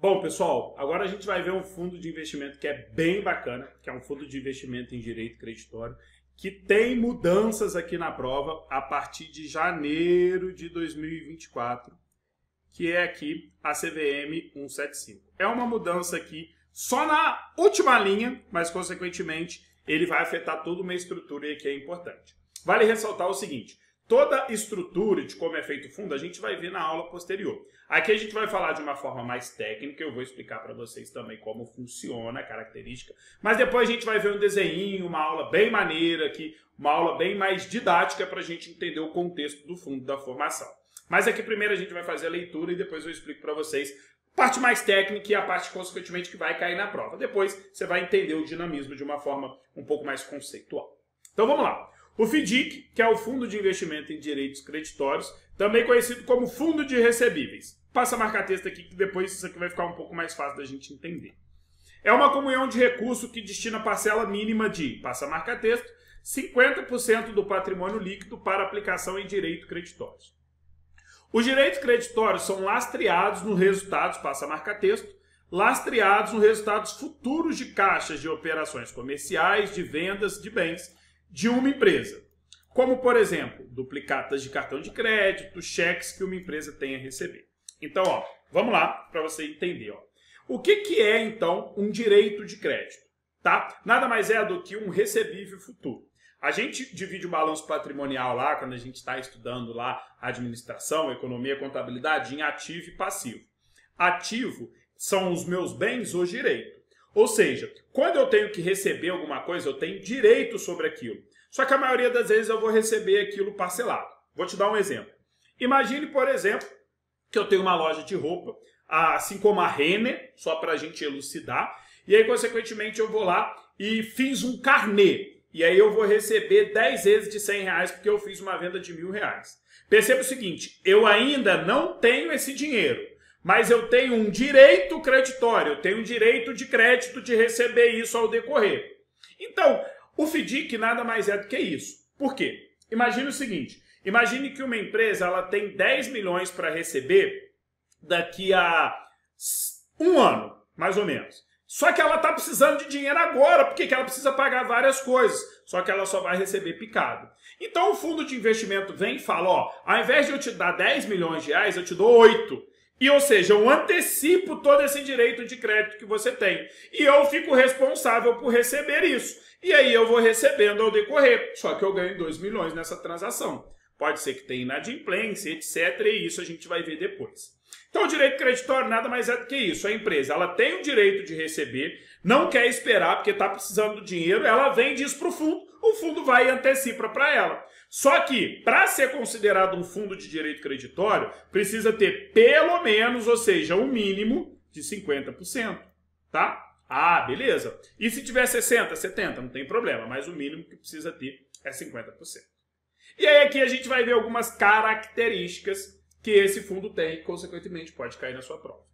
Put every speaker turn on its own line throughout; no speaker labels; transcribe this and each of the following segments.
Bom, pessoal, agora a gente vai ver um fundo de investimento que é bem bacana, que é um fundo de investimento em direito creditório, que tem mudanças aqui na prova a partir de janeiro de 2024, que é aqui a CVM 175. É uma mudança aqui só na última linha, mas consequentemente ele vai afetar toda uma estrutura e aqui é importante. Vale ressaltar o seguinte: toda estrutura de como é feito o fundo a gente vai ver na aula posterior. Aqui a gente vai falar de uma forma mais técnica, eu vou explicar para vocês também como funciona a característica, mas depois a gente vai ver um desenho, uma aula bem maneira aqui, uma aula bem mais didática para a gente entender o contexto do fundo da formação. Mas aqui primeiro a gente vai fazer a leitura e depois eu explico para vocês a parte mais técnica e a parte consequentemente que vai cair na prova. Depois você vai entender o dinamismo de uma forma um pouco mais conceitual. Então vamos lá. O FDIC, que é o Fundo de Investimento em Direitos Creditórios, também conhecido como Fundo de Recebíveis. Passa a marcar texto aqui que depois isso aqui vai ficar um pouco mais fácil da gente entender. É uma comunhão de recurso que destina parcela mínima de, passa a marcar texto, 50% do patrimônio líquido para aplicação em direitos creditórios. Os direitos creditórios são lastreados nos resultados, passa a marcar texto, lastreados nos resultados futuros de caixas de operações comerciais, de vendas de bens, de uma empresa, como, por exemplo, duplicatas de cartão de crédito, cheques que uma empresa tenha a receber. Então, ó, vamos lá para você entender. Ó. O que é, então, um direito de crédito? Tá? Nada mais é do que um recebível futuro. A gente divide o balanço patrimonial lá, quando a gente está estudando lá administração, economia, contabilidade, em ativo e passivo. Ativo são os meus bens ou direito. Ou seja, quando eu tenho que receber alguma coisa, eu tenho direito sobre aquilo. Só que a maioria das vezes eu vou receber aquilo parcelado. Vou te dar um exemplo. Imagine, por exemplo, que eu tenho uma loja de roupa, assim como a Renner, só para a gente elucidar, e aí, consequentemente, eu vou lá e fiz um carnê. E aí eu vou receber 10 vezes de R$100 porque eu fiz uma venda de R$1.000. Perceba o seguinte, eu ainda não tenho esse dinheiro. Mas eu tenho um direito creditório, eu tenho um direito de crédito de receber isso ao decorrer. Então, o FDIC nada mais é do que isso. Por quê? Imagine o seguinte, imagine que uma empresa ela tem 10 milhões para receber daqui a um ano, mais ou menos. Só que ela está precisando de dinheiro agora, porque ela precisa pagar várias coisas, só que ela só vai receber picado. Então o fundo de investimento vem e fala, ó, ao invés de eu te dar 10 milhões de reais, eu te dou 8. E, ou seja, eu antecipo todo esse direito de crédito que você tem. E eu fico responsável por receber isso. E aí eu vou recebendo ao decorrer. Só que eu ganho 2 milhões nessa transação. Pode ser que tenha inadimplência, etc. E isso a gente vai ver depois. Então, o direito creditório nada mais é do que isso. A empresa ela tem o direito de receber, não quer esperar porque está precisando do dinheiro, ela vende isso para o fundo vai e antecipa para ela. Só que, para ser considerado um fundo de direito creditório, precisa ter pelo menos, ou seja, um mínimo de 50%. Tá? Ah, beleza. E se tiver 60%, 70%, não tem problema, mas o mínimo que precisa ter é 50%. E aí aqui a gente vai ver algumas características que esse fundo tem e, consequentemente, pode cair na sua prova.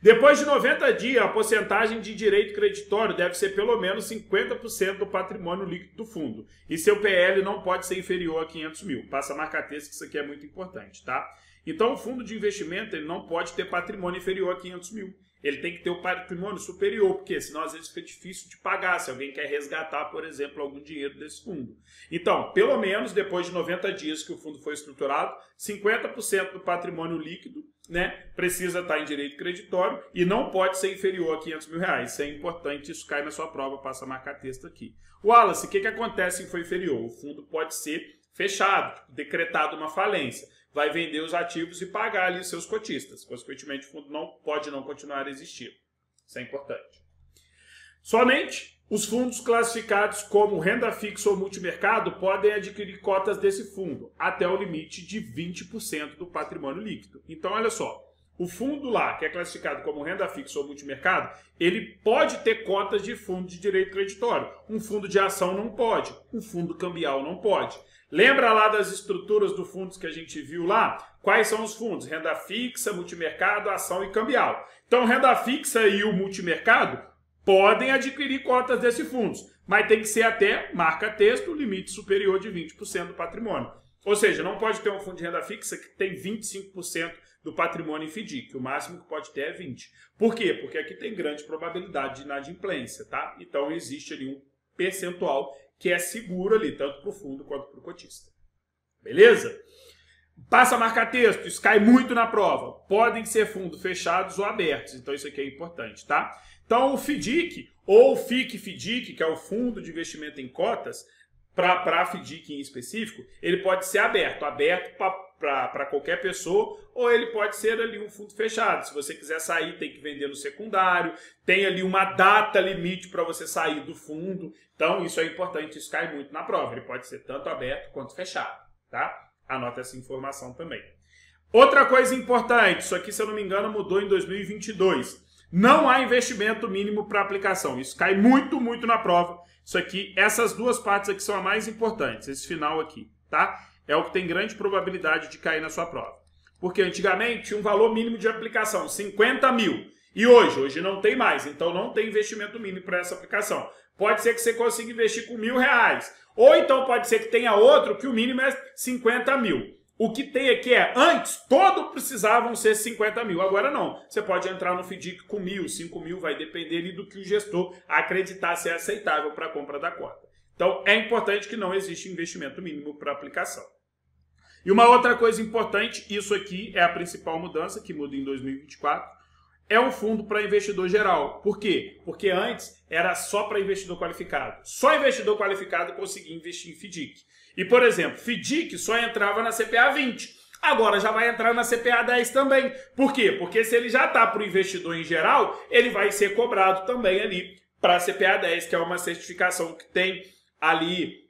Depois de 90 dias, a porcentagem de direito creditório deve ser pelo menos 50% do patrimônio líquido do fundo. E seu PL não pode ser inferior a 500 mil. Passa a marcar texto que isso aqui é muito importante, tá? Então, o fundo de investimento ele não pode ter patrimônio inferior a 500 mil. Ele tem que ter o patrimônio superior, porque senão às vezes fica difícil de pagar, se alguém quer resgatar, por exemplo, algum dinheiro desse fundo. Então, pelo menos depois de 90 dias que o fundo foi estruturado, 50% do patrimônio líquido, né, precisa estar em direito creditório e não pode ser inferior a 500 mil reais. Isso é importante, isso cai na sua prova, passa a marcar texto aqui. Wallace, o que acontece se for inferior? O fundo pode ser fechado, decretado uma falência. Vai vender os ativos e pagar ali os seus cotistas. Consequentemente, o fundo não pode não continuar a existir. Isso é importante. Somente os fundos classificados como renda fixa ou multimercado podem adquirir cotas desse fundo, até o limite de 20% do patrimônio líquido. Então, olha só, o fundo lá, que é classificado como renda fixa ou multimercado, ele pode ter cotas de fundo de direito creditório. Um fundo de ação não pode, um fundo cambial não pode. Lembra lá das estruturas do fundos que a gente viu lá? Quais são os fundos? Renda fixa, multimercado, ação e cambial. Então, renda fixa e o multimercado podem adquirir cotas desses fundos, mas tem que ser até, marca texto, limite superior de 20% do patrimônio. Ou seja, não pode ter um fundo de renda fixa que tem 25% do patrimônio em FDIC. O máximo que pode ter é 20. Por quê? Porque aqui tem grande probabilidade de inadimplência, tá? Então existe ali um percentual que é seguro ali, tanto para o fundo quanto para o cotista. Beleza? Passa a marcar texto, isso cai muito na prova. Podem ser fundos fechados ou abertos, então isso aqui é importante, tá? Então o FDIC, ou o FIC-FDIC, que é o Fundo de Investimento em Cotas, para a FDIC em específico, ele pode ser aberto para qualquer pessoa, ou ele pode ser ali um fundo fechado. Se você quiser sair, tem que vender no secundário, tem ali uma data limite para você sair do fundo. Então isso é importante, isso cai muito na prova. Ele pode ser tanto aberto quanto fechado, tá? Anota essa informação também. Outra coisa importante, isso aqui, se eu não me engano, mudou em 2022. Não há investimento mínimo para aplicação. Isso cai muito, muito na prova. Isso aqui, essas duas partes aqui são as mais importantes. Esse final aqui, tá? É o que tem grande probabilidade de cair na sua prova. Porque antigamente tinha um valor mínimo de aplicação, 50 mil. E hoje não tem mais. Então não tem investimento mínimo para essa aplicação. Pode ser que você consiga investir com R$1.000. Ou então pode ser que tenha outro que o mínimo é 50 mil. O que tem aqui é, antes, todos precisavam ser 50 mil. Agora não. Você pode entrar no FDIC com 1.000, 5 mil, vai depender ali do que o gestor acreditar ser aceitável para a compra da cota. Então, é importante que não existe investimento mínimo para aplicação. E uma outra coisa importante, isso aqui é a principal mudança, que muda em 2024, é um fundo para investidor geral. Por quê? Porque antes era só para investidor qualificado. Só investidor qualificado conseguia investir em FDIC. E, por exemplo, FDIC só entrava na CPA 20. Agora já vai entrar na CPA 10 também. Por quê? Porque se ele já está para o investidor em geral, ele vai ser cobrado também ali para a CPA 10, que é uma certificação que tem ali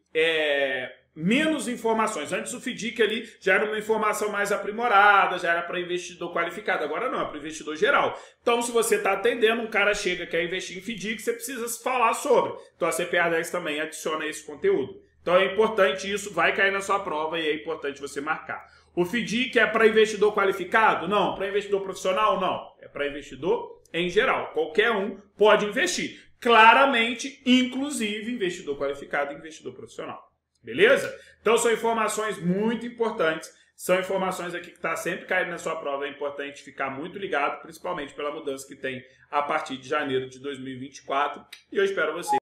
menos informações. Antes o FDIC ali já era uma informação mais aprimorada, já era para investidor qualificado. Agora não, é para investidor geral. Então, se você está atendendo, um cara chega quer investir em FDIC, você precisa falar sobre. Então, a CPA 10 também adiciona esse conteúdo. Então, é importante isso, vai cair na sua prova e é importante você marcar. O FDIC é para investidor qualificado? Não. Para investidor profissional? Não. É para investidor em geral. Qualquer um pode investir. Claramente, inclusive investidor qualificado e investidor profissional. Beleza? Então são informações muito importantes, são informações aqui que está sempre caindo na sua prova, é importante ficar muito ligado, principalmente pela mudança que tem a partir de janeiro de 2024, e eu espero você